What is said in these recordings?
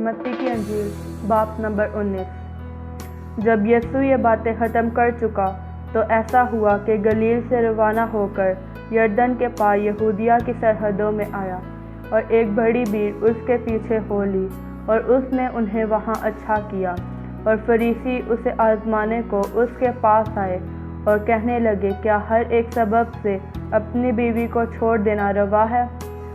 मत्ती की अंजील बाब नंबर 19। जब यीशु ये बातें ख़त्म कर चुका तो ऐसा हुआ कि गलील से रवाना होकर यरदन के पार यहूदिया की सरहदों में आया और एक बड़ी भीड़ उसके पीछे हो ली और उसने उन्हें वहाँ अच्छा किया। और फरीसी उसे आजमाने को उसके पास आए और कहने लगे, क्या हर एक सबब से अपनी बीवी को छोड़ देना रवा है?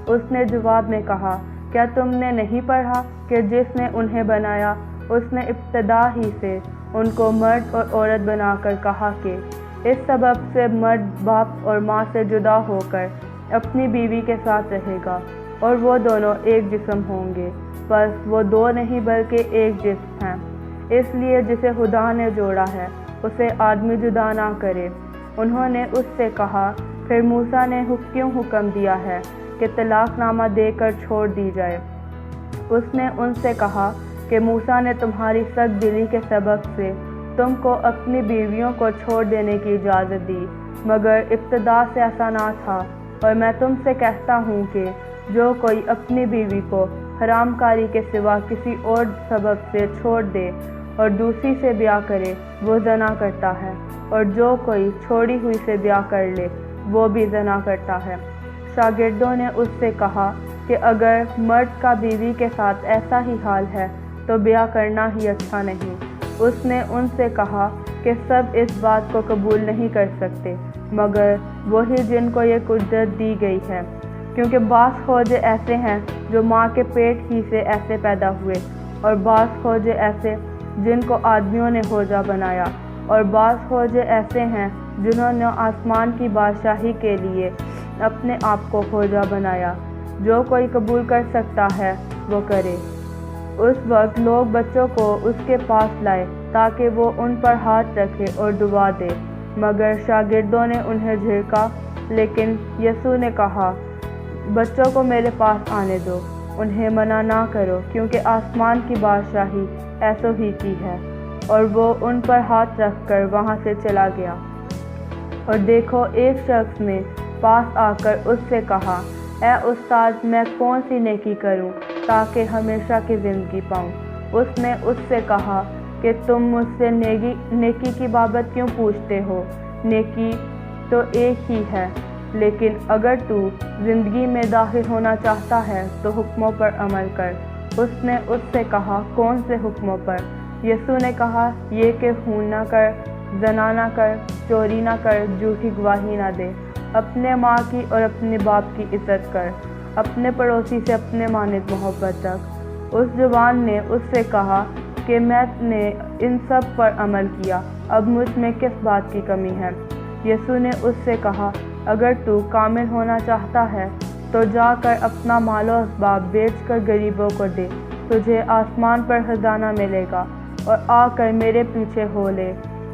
उसने जवाब में कहा, क्या तुमने नहीं पढ़ा कि जिसने उन्हें बनाया उसने इब्तदा ही से उनको मर्द और औरत बनाकर कहा कि इस सबब से मर्द बाप और माँ से जुदा होकर अपनी बीवी के साथ रहेगा और वो दोनों एक जिस्म होंगे। बस वो दो नहीं बल्कि एक जिस्म हैं। इसलिए जिसे खुदा ने जोड़ा है उसे आदमी जुदा ना करे। उन्होंने उससे कहा, फिर मूसा ने क्यों हुक्म दिया है कि तलाकनामा देकर छोड़ दी जाए? उसने उनसे कहा कि मूसा ने तुम्हारी सख्त दिली के सबब से तुमको अपनी बीवियों को छोड़ देने की इजाज़त दी, मगर इब्तदा से ऐसा ना था। और मैं तुमसे कहता हूँ कि जो कोई अपनी बीवी को हरामकारी के सिवा किसी और सबब से छोड़ दे और दूसरी से ब्याह करे वो ज़ना करता है, और जो कोई छोड़ी हुई से ब्याह कर ले वो भी ज़ना करता है। शागिर्दों ने उससे कहा कि अगर मर्द का बीवी के साथ ऐसा ही हाल है तो ब्याह करना ही अच्छा नहीं। उसने उनसे कहा कि सब इस बात को कबूल नहीं कर सकते मगर वही जिनको ये कुदरत दी गई है, क्योंकि बास खोजे ऐसे हैं जो माँ के पेट ही से ऐसे पैदा हुए, और बास खोजे ऐसे जिनको आदमियों ने खोजा बनाया, और बास खोजे ऐसे हैं जिन्होंने आसमान की बादशाही के लिए अपने आप को खोजा बनाया। जो कोई कबूल कर सकता है वो करे। उस वक्त लोग बच्चों को उसके पास लाए ताकि वो उन पर हाथ रखे और दुआ दे, मगर शागिर्दों ने उन्हें झिड़का। लेकिन यीशु ने कहा, बच्चों को मेरे पास आने दो, उन्हें मना ना करो, क्योंकि आसमान की बादशाही ऐसों ही की है। और वो उन पर हाथ रखकर वहाँ से चला गया। और देखो, एक शख्स ने पास आकर उससे कहा, ऐ उस्ताद, मैं कौन सी नेकी करूं ताकि हमेशा की ज़िंदगी पाऊं? उसने उससे कहा कि तुम मुझसे नेकी की बाबत क्यों पूछते हो? नेकी तो एक ही है, लेकिन अगर तू ज़िंदगी में दाखिल होना चाहता है तो हुक्मों पर अमल कर। उसने उससे कहा, कौन से हुक्मों पर? यीशु ने कहा, ये कि खून न कर, ज़ना न कर, चोरी न कर, झूठी गवाही न दे, अपने माँ की और अपने बाप की इज़्ज़त कर, अपने पड़ोसी से अपने मानित मोहब्बत रख। उस जवान ने उससे कहा कि मैंने इन सब पर अमल किया, अब मुझ में किस बात की कमी है? यीशु ने उससे कहा, अगर तू कामिल होना चाहता है तो जाकर अपना मालो असबाब बेच कर गरीबों को दे, तुझे आसमान पर खजाना मिलेगा, और आकर मेरे पीछे हो ले।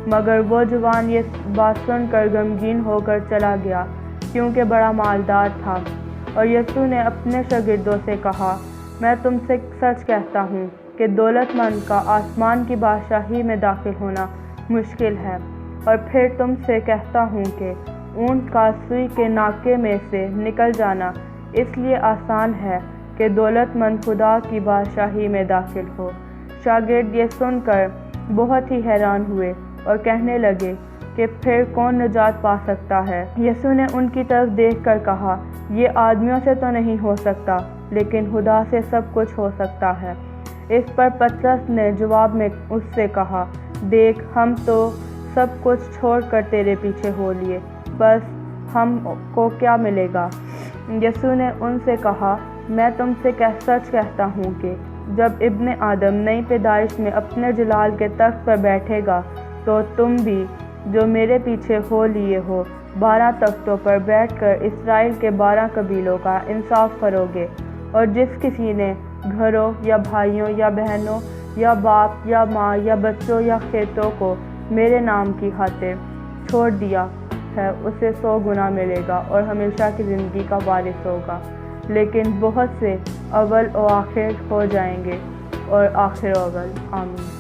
मगर वो जवान ये बात सुनकर गमगीन होकर चला गया, क्योंकि बड़ा मालदार था। और यीशु ने अपने शागिर्दों से कहा, मैं तुमसे सच कहता हूँ कि दौलतमंद का आसमान की बादशाही में दाखिल होना मुश्किल है। और फिर तुमसे कहता हूँ कि ऊँट का सुई के नाके में से निकल जाना इसलिए आसान है कि दौलतमंद खुदा की बादशाही में दाखिल हो। शागिर्द ये सुनकर बहुत ही हैरान हुए और कहने लगे कि फिर कौन निजात पा सकता है? यीशु ने उनकी तरफ देखकर कहा, ये आदमियों से तो नहीं हो सकता, लेकिन खुदा से सब कुछ हो सकता है। इस पर पतरस ने जवाब में उससे कहा, देख, हम तो सब कुछ छोड़कर तेरे पीछे हो लिए, बस हमको क्या मिलेगा? यीशु ने उनसे कहा, मैं तुमसे सच कहता हूँ कि जब इब्ने आदम नई पैदाइश में अपने जलाल के तख्त पर बैठेगा तो तुम भी जो मेरे पीछे हो लिए हो 12 तख्तों पर बैठकर इस्राएल के 12 कबीलों का इंसाफ करोगे। और जिस किसी ने घरों या भाइयों या बहनों या बाप या माँ या बच्चों या खेतों को मेरे नाम की खातिर छोड़ दिया है उसे 100 गुना मिलेगा और हमेशा की ज़िंदगी का वारिस होगा। लेकिन बहुत से अव्वल और आखिर हो जाएंगे और आखिर अव्वल। आमीन।